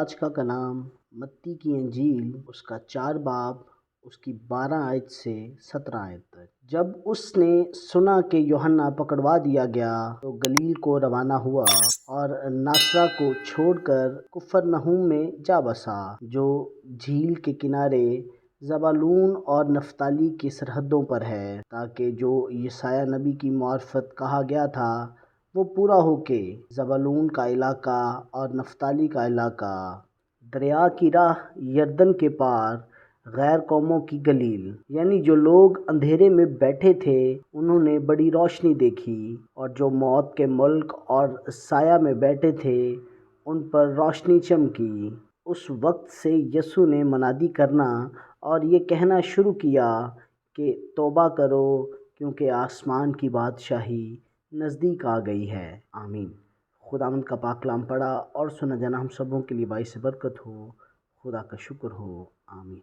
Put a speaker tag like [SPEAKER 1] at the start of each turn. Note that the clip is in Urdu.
[SPEAKER 1] آج کا کلام متی کی انجیل اس کا 4 باب اس کی 12 آیت سے 17 آیت تک۔ جب اس نے سنا کہ یوحنا پکڑوا دیا گیا تو گلیل کو روانہ ہوا اور ناصرہ کو چھوڑ کر کفرنہوم میں جا بسا، جو جھیل کے کنارے زبولون اور نفتالی کی سرحدوں پر ہے، تاکہ جو یسایہ نبی کی معرفت کہا گیا تھا وہ پورا ہو کہ زبولون کا علاقہ اور نفتالی کا علاقہ، دریا کی راہ یردن کے پار، غیر قوموں کی گلیل۔ یعنی جو لوگ اندھیرے میں بیٹھے تھے انہوں نے بڑی روشنی دیکھی، اور جو موت کے ملک اور سایہ میں بیٹھے تھے ان پر روشنی چمکی۔ اس وقت سے یسوع نے منادی کرنا اور یہ کہنا شروع کیا کہ توبہ کرو، کیونکہ آسمان کی بادشاہی نزدیک آ گئی ہے۔ آمین۔ خداوند کا پاک کلام پڑھا اور سنا جانا ہم سبوں کے لیے باعث برکت ہو۔ خدا کا شکر ہو۔ آمین۔